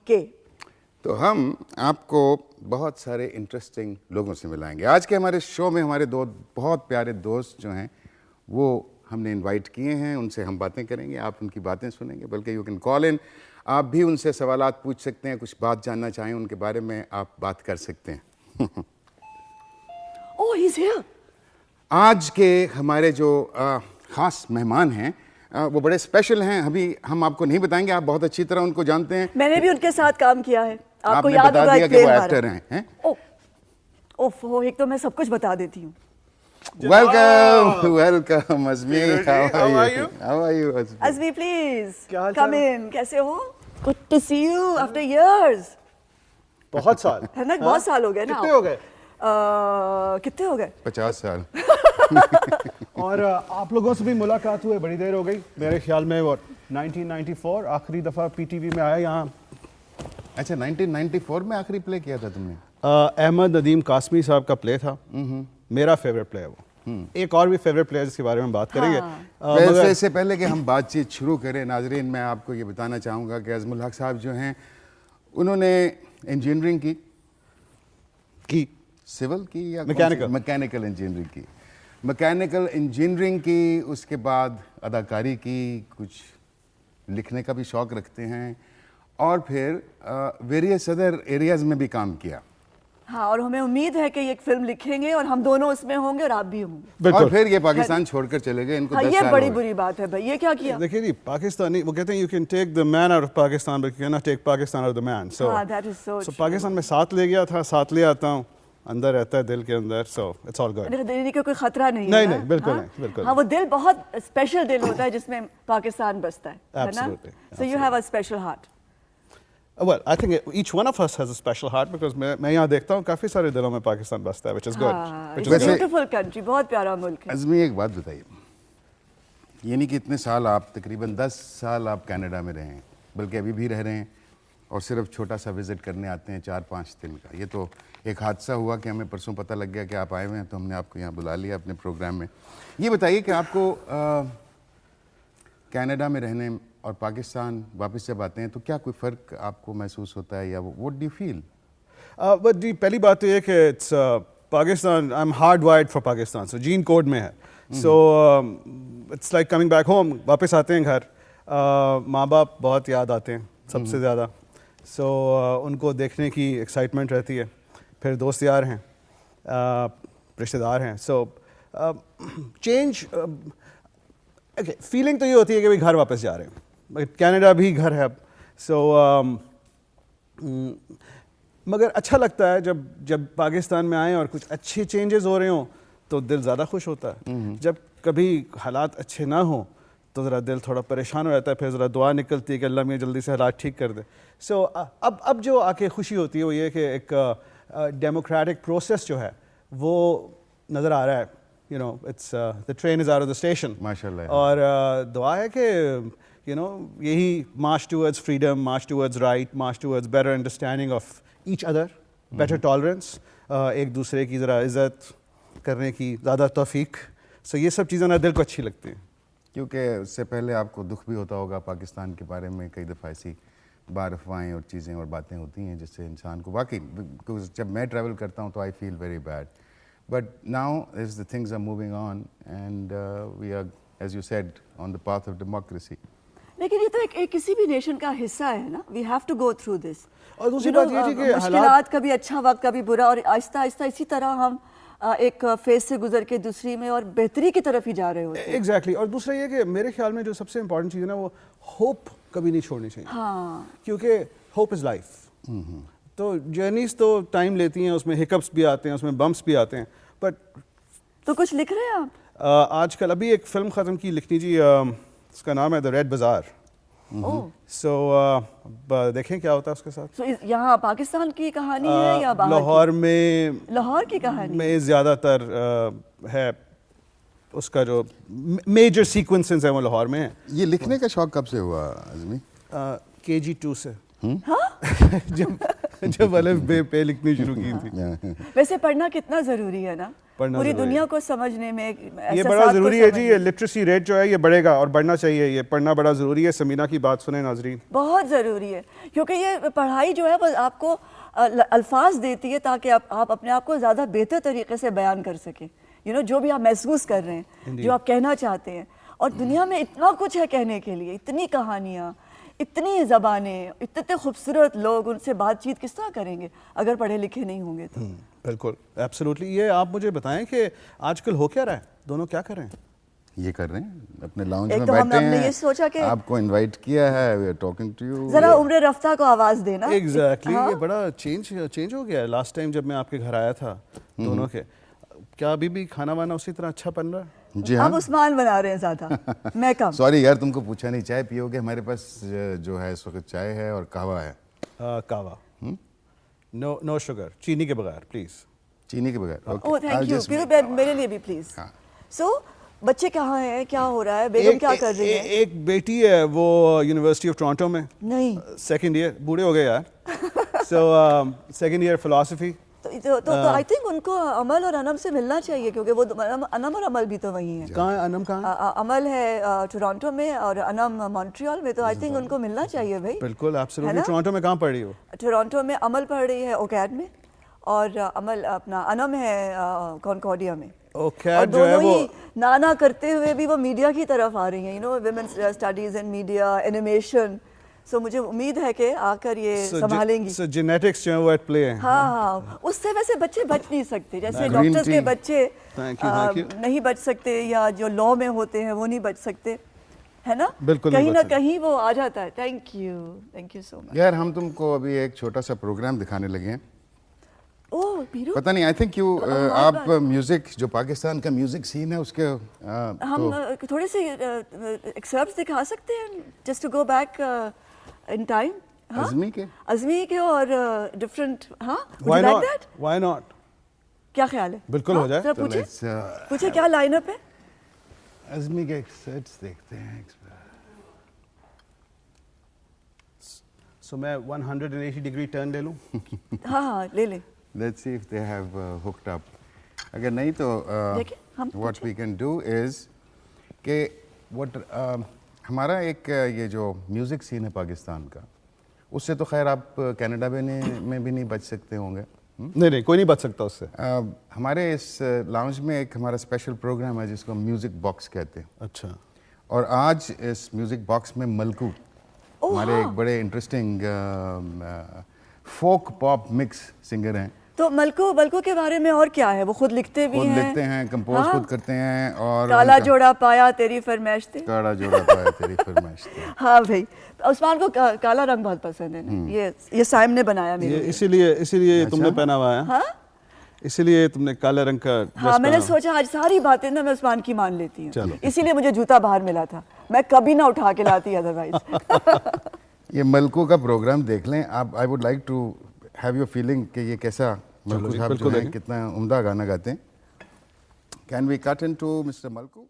کے. تو ہم آپ کو بہت سارے انٹرسٹنگ لوگوں سے ملائیں گے. آج کے ہمارے شو میں ہمارے دو بہت پیارے دوست جو ہیں وہ ہم نے انوائٹ کیے ہیں. ان سے ہم باتیں کریں گے, آپ ان کی باتیں سنیں گے, بلکہ یو کین کال ان. آپ بھی ان سے سوالات پوچھ سکتے ہیں, کچھ بات جاننا چاہیں ان کے بارے میں آپ بات کر سکتے ہیں. Oh, he's here. آج کے ہمارے جو خاص مہمان ہیں وہ بڑے اسپیشل ہیں. ابھی ہم آپ کو نہیں بتائیں گے, آپ بہت اچھی طرح ان کو جانتے ہیں. میں نے بھی ان کے ساتھ کام کیا ہے. آپ کو نے یاد بتا ہوگا دیا کہ وہ ایکٹر ہیں. اوہ ایک تو میں سب کچھ بتا دیتی ہوں. Welcome Azmi. How are you? Azmi please come in. کیسے ہو؟ Good to see you after years. بہت سال ہے نا, بہت سال ہو گئے نا. کتنے ہو گئے؟ کتنے ہو گئے؟ 50 سال. اور آپ لوگوں سے بھی ملاقات ہوئے بڑی دیر ہو گئی. میرے خیال میں وہ 1994 آخری دفعہ پی ٹی وی میں آیا یہاں. اچھا 1994 میں آخری پلے کیا تھا تم نے؟ احمد ندیم قاسمی صاحب کا پلے تھا. میرا فیوریٹ پلے ہے وہ. ایک اور بھی فیوریٹ پلے جس کے بارے میں بات کریں گے. ویسے اس سے پہلے کہ ہم بات چیت شروع کریں ناظرین, میں آپ کو یہ بتانا چاہوں گا کہ عزم الحق صاحب جو ہیں انہوں نے انجینئرنگ کی سول کی یا میکینیکل انجینئرنگ کی. میکینیکل انجینئرنگ کی, اس کے بعد اداکاری کی, کچھ لکھنے کا بھی شوق رکھتے ہیں, اور پھر ویریس ادر ایریاز میں بھی کام کیا. ہاں, اور ہمیں امید ہے کہ یہ ایک فلم لکھیں گے اور ہم دونوں اس میں ہوں گے اور آپ بھی ہوں گے. اور پھر یہ پاکستان چھوڑ کر چلے گئے. ان کو 10 سال یہ بڑی بری بات ہے بھائی. یہ کیا کیا؟ دیکھیے جی, پاکستانی وہ کہتے ہیں you can take the man out of Pakistan but you can not take Pakistan out of the man. So Pakistan میں ساتھ لے گیا تھا, ساتھ لے آتا ہوں, اندر رہتا ہے دل کے اندر. So it's all good. دل کا کوئی خطرہ نہیں. نہیں بالکل نہیں, بالکل. ہاں, وہ دل بہت اسپیشل دل ہوتا ہے جس میں پاکستان بستا ہے نا. So you have a special heart. Well, I think each one of us has a special heart because میں یہاں دیکھتا ہوں کافی سارے دلوں میں پاکستان بستا ہے, which is good. It's a beautiful country, بہت پیارا ملک ہے. عزمی ایک بات بتائیے, یعنی کہ اتنے سال آپ تقریباً 10 سال آپ کینیڈا میں رہے ہیں, بلکہ ابھی بھی رہ رہے ہیں, اور صرف چھوٹا سا وزٹ کرنے آتے ہیں 4-5 دن کا. یہ تو ایک حادثہ ہوا کہ ہمیں پرسوں پتہ لگ گیا کہ آپ آئے ہوئے ہیں, تو ہم نے آپ کو یہاں بلا لیا اپنے پروگرام میں. یہ بتائیے کہ آپ کو کینیڈا میں رہنے اور پاکستان واپس جب آتے ہیں تو کیا کوئی فرق آپ کو محسوس ہوتا ہے, یا what do you feel? But جی, پہلی بات تو یہ کہ it's Pakistan, I am hard wired for Pakistan. So gene code میں ہے. So it's like coming back home. واپس آتے ہیں گھر, ماں باپ بہت یاد آتے ہیں سب سے زیادہ. سو ان کو دیکھنے کی ایکسائٹمنٹ رہتی ہے. پھر دوست یار ہیں, رشتہ دار ہیں. سو چینج فیلنگ تو یہ ہوتی ہے کہ بھائی گھر واپس جا رہے ہیں. کینیڈا بھی گھر ہے اب. سو مگر اچھا لگتا ہے جب پاکستان میں آئیں اور کچھ اچھے چینجز ہو رہے ہوں تو دل زیادہ خوش ہوتا ہے. جب کبھی حالات اچھے نہ ہوں تو ذرا دل تھوڑا پریشان ہو جاتا ہے. پھر ذرا دعا نکلتی ہے کہ اللہ میں جلدی سے حالات ٹھیک کر دے. سو اب جو آ کے خوشی ہوتی ہے وہ یہ کہ ایک ڈیموکریٹک پروسیس جو ہے وہ نظر آ رہا ہے. You know it's the train is out of the station. ماشاءاللہ. اور دعا ہے کہ یہی march towards freedom, march towards right, march towards better understanding of each other, better tolerance, ایک دوسرے کی ذرا عزت کرنے کی زیادہ توفیق. سو یہ سب چیزیں نا دل کو اچھی لگتی ہیں. کیونکہ اس سے پہلے آپ کو دکھ بھی ہوتا ہوگا پاکستان کے بارے میں, کئی دفعہ ایسی بار افواہیں اور چیزیں اور باتیں ہوتی ہیں جس سے انسان کو واقعی, جب میں ٹریول کرتا ہوں تو I feel very bad. But now as the things are moving on and we are, as you said, on the path of democracy. لیکن یہ تو ایک کسی بھی نیشن کا حصہ ہے نا. We have to go through this. اور دوسری بات یہ کہ مشکلات کبھی اچھا وقت کبھی برا, اور آہستہ آہستہ اسی طرح ہم ایک فیز سے گزر کے دوسری میں اور بہتری کی طرف ہی جا رہے ہوتے ہیں. ایگزیکٹلی. اور دوسرا یہ کہ میرے خیال میں جو سب سے امپورٹنٹ چیز ہے نا وہ ہوپ کبھی نہیں چھوڑنی چاہیے. ہاں, کیونکہ ہوپ از لائف. تو جرنیز تو ٹائم لیتی ہیں, اس میں ہکپس بھی آتے ہیں, اس میں بمپس بھی آتے ہیں, بٹ تو کچھ لکھ رہے ہیں آپ آج کل؟ ابھی ایک فلم ختم کی لکھنی جی, اس کا نام ہے دا ریڈ بازار. سو دیکھیں کیا ہوتا ہے اس کے ساتھ. یہاں پاکستان کی کہانی ہے یا باہر؟ لاہور کی کہانی میں زیادہ تر ہے. اس کا جو میجر سیکوینسز ہیں وہ لاہور میں ہیں. یہ لکھنے کا شوق کب سے ہوا عزمی؟ KG2 سے. جب الف بے پہ لکھنی شروع کی تھی. ویسے پڑھنا کتنا ضروری ہے نا پڑھنا پوری ضروری دنیا کو سمجھنے میں, یہ بڑا ضروری ہے جی. یہ لٹریسی ریٹ جو ہے یہ بڑھے گا اور بڑھنا چاہیے. یہ پڑھنا بڑا ضروری ہے. سمینا کی بات سنیں ناظرین. بہت ضروری ہے کیونکہ یہ پڑھائی جو ہے وہ آپ کو الفاظ دیتی ہے تاکہ آپ اپنے آپ کو زیادہ بہتر طریقے سے بیان کر سکیں. جو بھی آپ محسوس کر رہے ہیں, جو آپ کہنا چاہتے ہیں. اور دنیا میں اتنا کچھ ہے کہنے کے لیے, اتنی کہانیاں, اتنی زبانیں, اتنے خوبصورت لوگ, ان سے بات چیت کس طرح کریں گے اگر پڑھے لکھے نہیں ہوں گے تو. بالکل ایبسولوٹلی. یہ آپ مجھے بتائیں کہ آج کل ہو کیا رہا ہے, دونوں کیا کر رہے ہیں؟ یہ کر رہے ہیں اپنے لاؤنج ایک میں تو بیٹھے ہم نے یہ ہیں, سوچا کہ آپ کو انوائٹ کیا ہے, we are talking to you. ذرا عمر رفتہ کو آواز دینا. ایگزیکٹلی. یہ بڑا چینج ہو گیا ہے. لاسٹ ٹائم جب میں آپ کے گھر آیا تھا دونوں کے, کیا ابھی بھی کھانا وانا اسی طرح اچھا بن رہا ہے؟ جی ہاں. اب عثمان بنا رہے ہیں زیادہ, میں کم. سوری یار, تم کو پوچھا نہیں, چائے پیو گے؟ ہمارے پاس جو ہے اس وقت چائے ہے اور قہوہ ہے. کہوا, نو شوگر, چینی کے بغیر پلیز. چینی کے بغیر. اوہ تھینک یو, میرے لیے بھی پلیز. سو بچے کہاں ہیں, کیا ہو رہا ہے, بیگم کیا کر رہی ہے؟ ایک بیٹی ہے وہ یونیورسٹی آف ٹورانٹو میں, نہیں سیکنڈ ایئر, بوڑھے ہو گئے یار. So second year philosophy. تو آئی تھنک ان کو عمل اور انم سے ملنا چاہیے کیونکہ وہ انم اور عمل بھی تو وہی ہیں. کہاں ہے انم؟ کہاں عمل ہے ٹورانٹو میں اور انم مونٹریال میں, تو آئی تھنک ان کو ملنا چاہیے بھائی. بالکل ایبسولوٹلی. ٹورانٹو میں کہاں پڑھ رہی ہو؟ ٹورانٹو میں عمل پڑھ رہی ہے اوکیڈ میں, اور عمل اپنا انم ہے کانکورڈیا میں. اور دونوں ہی نانا کرتے ہوئے بھی وہ میڈیا کی طرف آ رہی ہیں, women's studies and media, animation. So مجھے امید ہے کہ آ کر یہ سنبھالیں گی. سو جینیٹکس جو ہے وہ ایٹ پلے ہے. ہاں, اس سے ویسے بچے بچ نہیں سکتے, جیسے ڈاکٹرز کے بچے نہیں بچ سکتے یا جو لا میں ہوتے ہیں وہ نہیں بچ سکتے, ہے نا. کہیں نہ کہیں وہ آ جاتا ہے. تھینک یو سو مچ. یار ہم تم کو ابھی ایک چھوٹا سا پروگرام دکھانے لگے ہیں. پتہ نہیں, آئی تھنک یو آپ میوزک, جو پاکستان کا میوزک سین ہے اس کے ہم تھوڑے سے ایکسرپٹس دکھا سکتے ہیں just to go back in time. Azmi کے اور ڈفرنٹ. ہاں وائی ناٹ, کیا خیال ہے؟ بالکل ہو جائے. پوچھے کیا لائن اپ ہے. عزمی کے سیٹس دیکھتے ہیں. سو میں 180 ڈگری ٹرن لے لوں؟ ہاں لے لیں. Let's see if they have hooked up. اگر نہیں تو what we can do is کہ ہمارا ایک یہ جو میوزک سین ہے پاکستان کا, اس سے تو خیر آپ کینیڈا میں بھی نہیں بچ سکتے ہوں گے. نہیں کوئی نہیں بچ سکتا اس سے. ہمارے اس لاؤنج میں ایک ہمارا اسپیشل پروگرام ہے جس کو میوزک باکس کہتے ہیں. اچھا. اور آج اس میوزک باکس میں ملکو ہمارے ایک بڑے انٹرسٹنگ فوک پاپ مکس سنگر ہیں. تو ملکو کے بارے میں اور کیا ہے؟ وہ خود لکھتے بھی ہیں, لکھتے ہیں, کمپوز خود کرتے ہیں. اور کالا جوڑا پایا تیری فرمائش تھی, کالا جوڑا پایا تیری فرمائش تھی. ہاں بھائی, عثمان کو کالا رنگ بہت پسند ہے نا. یہ سائم نے بنایا میرے لیے, اسی لیے تم نے پہنا ہوا ہے. ہاں اسی لیے تم نے کالے رنگ کا. ہاں میں نے سوچا آج ساری باتیں نا میں عثمان کی مان لیتی ہوں, اسی لیے مجھے جوتا باہر ملا تھا, میں کبھی نہ اٹھا کے لاتی ادروائز. یہ ملکو کا پروگرام دیکھ لیں آپ. I would like to have your feeling کہ یہ کیسا ملکو صاحب جو ہیں کتنا عمدہ گانا گاتے ہیں. Can we cut into mister ملکو؟